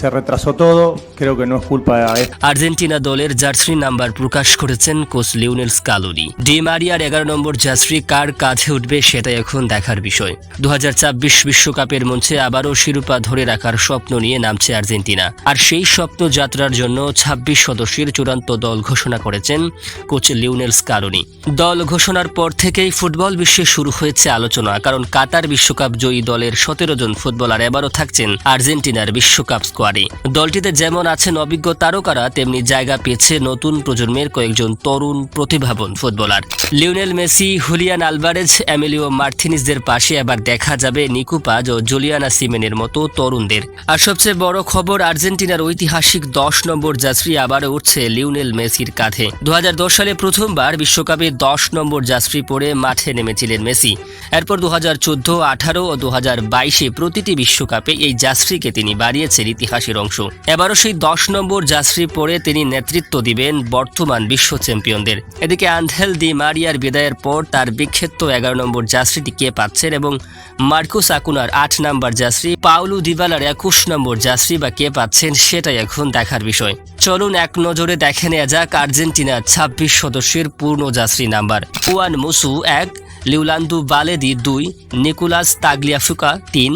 Se retrasó todo, creo que no es culpa de... Argentina দলের jersey number প্রকাশ করেছেন coach Lionel Scaloni. D মারিয়ার 11 নম্বর jersey কার কাঁধে উঠবে সেটা এখন দেখার বিষয়। 2026 বিশ্বকাপের মঞ্চে আবারও শিরোপা ধরে রাখার স্বপ্ন নিয়ে নামছে আর্জেন্টিনা। আর সেই স্বপ্ন যাত্রার জন্য 26 সদস্যের চূড়ান্ত দল ঘোষণা করেছেন কোচ লিওনেল স্কালোনি। দল ঘোষণার পর থেকেই ফুটবল বিশ্বে শুরু হয়েছে আলোচনা, কারণ কাতার বিশ্বকাপ জয়ী দলের 17 জন ফুটবলার এবারও থাকছেন আর্জেন্টিনার বিশ্বকাপ স্কোয়াডে। দলটিতে যেমন আছেন অভিজ্ঞ তারকারা, তেমনি জায়গা পেয়েছে নতুন প্রজন্মের কয়েকজন তরুণ প্রতিভাবান footballer. Lionel Messi, Julian Alvarez, Emilio মার্টিনেজদের পাশে এবার দেখা যাবে নিকো পাজ ও জুলিয়ানা সিমেনের মতো তরুণদের। আর সবচেয়ে বড় খবর, আর্জেন্টিনার ঐতিহাসিক 10 নম্বর জার্সি আবারও উঠছে লিওনেল মেসির কাঁধে। 2010 সালে প্রথমবার বিশ্বকাপে 10 নম্বর জার্সি পরে মাঠে নেমেছিলেন মেসি। এরপর 2014, 18 ও 2022-এ প্রতিটি বিশ্বকাপে এই জার্সিকে তিনি বাড়িয়েছেন ইতিহাসের অংশ। এবারও সেই 10 নম্বর জার্সি পরে তিনি নেতৃত্ব দিবেন বর্তমান বিশ্ব চ্যাম্পিয়নদের। এদিকে আনহেল দি মারিয়ার বিদায়ের পর তার বিক্ষেপ্ত 11 নম্বর জার্সিটি কে পাচ্ছেন এবং মার্কোস আকুনার 8 নম্বর জার্সি, পাউলো দিবালার 21 নম্বর জার্সি বা কে পাচ্ছেন সেটাই এখন দেখার বিষয়। চলুন এক নজরে দেখে নেওয়া যাক আর্জেন্টিনার 26 সদস্যের পূর্ণ jersey number. Juan Musso 1, Leonardo Balerdi 2, Nicolas Tagliafico 3,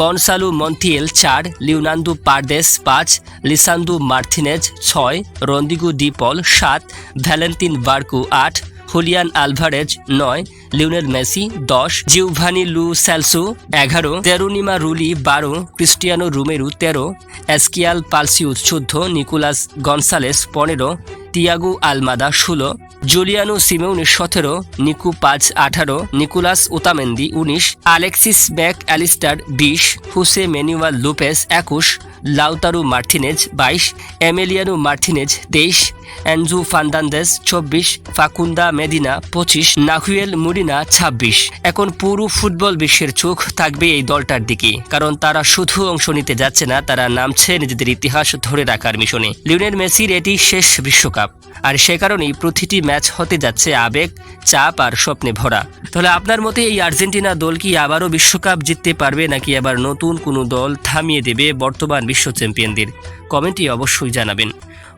Gonzalo Montiel 4, Leonardo Paredes 5, Lisandro Martinez 6, Rodrigo De Paul 7, Valentin Barco 8, Julian Alvarez 9, Lionel Messi 10, Giovani Lo Celso 11, Geronimo Rulli 12, Cristiano Romero 13, Exequiel Palacios 14, Nicolas Gonzalez 15, Thiago Almada 16, Giuliano Simeone 17, Nico Paz 18, Nicolas Otamendi 19, Alexis Mac Allister 20, হুসে Manuel Lopez 21, Lautaro Martinez 22, Emiliano Martinez 23, Enzo Fernandez 24, Facundo Medina 25, Nahuel Molina 26। এখন পুরো football বিশ্বের চোখ থাকবে এই দলটার দিকে, কারণ তারা শুধু অংশ নিতে যাচ্ছে না, তারা নামছে নিজেদের ইতিহাস ধরে রাখার মিশনে। লিওনেল মেসির এটি শেষ বিশ্বকাপ, আর সে কারণেই প্রতিটি ম্যাচ হতে যাচ্ছে আবেগ, চাপ আর স্বপ্নে ভরা। তাহলে আপনার মতে এই আর্জেন্টিনা দল কি আবারও বিশ্বকাপ জিততে পারবে, নাকি আবার নতুন কোনো দল থামিয়ে দেবে বর্তমান বিশ্ব চ্যাম্পিয়নদের? কমেন্টে অবশ্যই জানাবেন।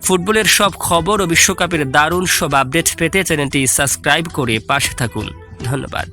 ফুটবলের সব খবর ও বিশ্বকাপের দারুণ সব আপডেট পেতে চ্যানেলটি সাবস্ক্রাইব করে পাশে থাকুন। ধন্যবাদ।